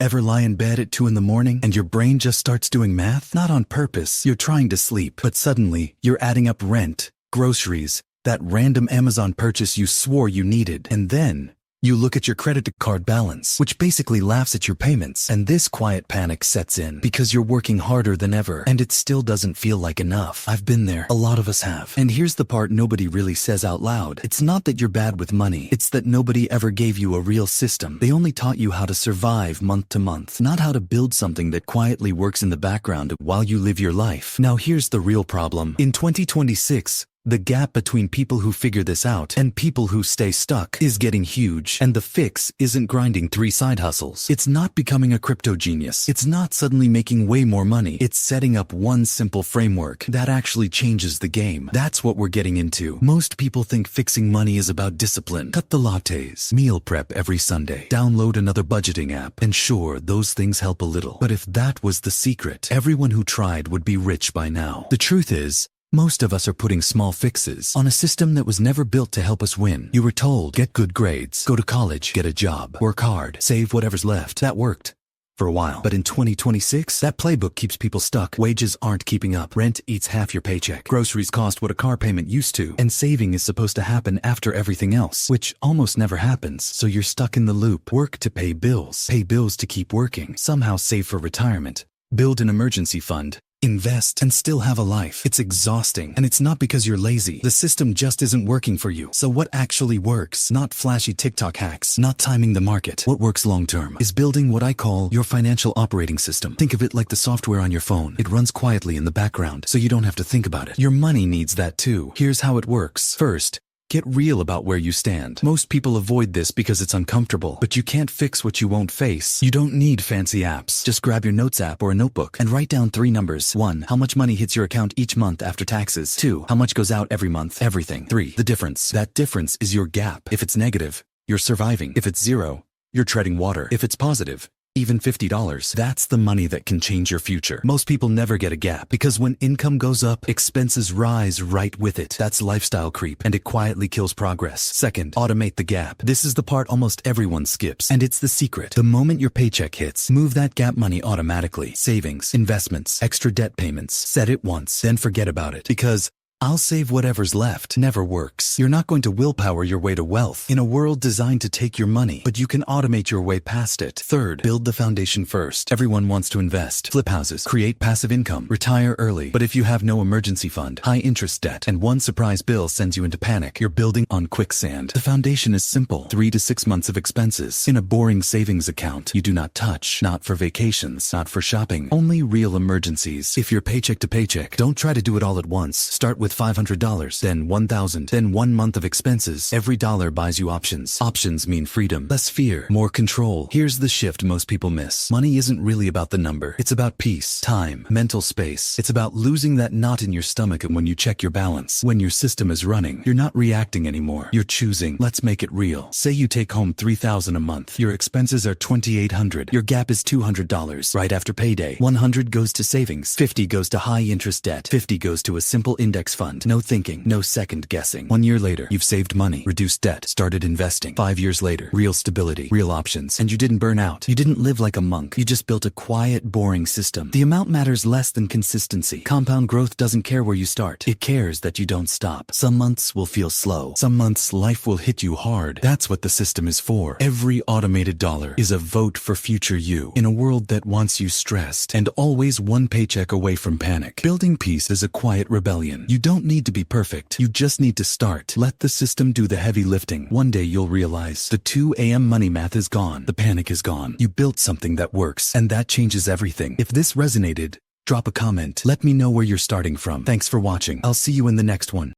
Ever lie in bed at 2 in the morning and your brain just starts doing math? Not on purpose, you're trying to sleep, but suddenly, you're adding up rent, groceries, that random Amazon purchase you swore you needed, and then you look at your credit card balance, which basically laughs at your payments, and this quiet panic sets in because you're working harder than ever, and it still doesn't feel like enough. I've been there. A lot of us have. And here's the part nobody really says out loud. It's not that you're bad with money. It's that nobody ever gave you a real system. They only taught you how to survive month to month, not how to build something that quietly works in the background while you live your life. Now here's the real problem. In 2026, the gap between people who figure this out and people who stay stuck is getting huge, and the fix isn't grinding 3 side hustles. It's not becoming a crypto genius. It's not suddenly making way more money. It's setting up one simple framework that actually changes the game. That's what we're getting into. Most people think fixing money is about discipline. Cut the lattes, meal prep every Sunday, download another budgeting app, and sure, those things help a little. But if that was the secret, everyone who tried would be rich by now. The truth is, most of us are putting small fixes on a system that was never built to help us win. You were told, get good grades, go to college, get a job, work hard, save whatever's left. That worked for a while. But in 2026, that playbook keeps people stuck. Wages aren't keeping up. Rent eats half your paycheck. Groceries cost what a car payment used to. And saving is supposed to happen after everything else, which almost never happens. So you're stuck in the loop. Work to pay bills to keep working, somehow save for retirement, build an emergency fund, invest, and still have a life. It's exhausting, and it's not because you're lazy. The system just isn't working for you. So what actually works? Not flashy TikTok hacks, not timing the market. What works long-term is building what I call your financial operating system. Think of it like the software on your phone. It runs quietly in the background, so you don't have to think about it. Your money needs that too. Here's how it works. First, get real about where you stand. Most people avoid this because it's uncomfortable, but you can't fix what you won't face. You don't need fancy apps. Just grab your notes app or a notebook and write down 3 numbers. 1. How much money hits your account each month after taxes? 2. How much goes out every month? Everything. 3. The difference. That difference is your gap. If it's negative, you're surviving. If it's 0, you're treading water. If it's positive, even $50, that's the money that can change your future. Most people never get a gap because when income goes up, expenses rise right with it. That's lifestyle creep, and it quietly kills progress. Second, automate the gap. This is the part almost everyone skips, and it's the secret. The moment your paycheck hits, move that gap money automatically. Savings, investments, extra debt payments. Set it once, then forget about it. Because I'll save whatever's left never works. You're not going to willpower your way to wealth in a world designed to take your money, but you can automate your way past it. Third, build the foundation first. Everyone wants to invest, flip houses, create passive income, retire early. But if you have no emergency fund, high interest debt, and one surprise bill sends you into panic, you're building on quicksand. The foundation is simple. 3 to 6 months of expenses in a boring savings account you do not touch. Not for vacations, not for shopping, only real emergencies. If you're paycheck to paycheck, don't try to do it all at once. Start with $500, then $1,000, then 1 month of expenses. Every dollar buys you options. Options mean freedom, less fear, more control. Here's the shift most people miss. Money isn't really about the number. It's about peace, time, mental space. It's about losing that knot in your stomach when you check your balance. When your system is running, you're not reacting anymore. You're choosing. Let's make it real. Say you take home $3,000 a month. Your expenses are $2,800. Your gap is $200. Right after payday, $100 goes to savings, $50 goes to high interest debt, $50 goes to a simple index fund. No thinking, no second guessing. 1 year later, you've saved money, reduced debt, started investing. 5 years later, real stability, real options, and you didn't burn out. You didn't live like a monk. You just built a quiet, boring system. The amount matters less than consistency. Compound growth doesn't care where you start. It cares that you don't stop. Some months will feel slow. Some months life will hit you hard. That's what the system is for. Every automated dollar is a vote for future you in a world that wants you stressed and always one paycheck away from panic. Building peace is a quiet rebellion. You don't need to be perfect. You just need to start. Let the system do the heavy lifting. One day you'll realize the 2 a.m. money math is gone. The panic is gone. You built something that works, and that changes everything. If this resonated, drop a comment. Let me know where you're starting from. Thanks for watching. I'll see you in the next one.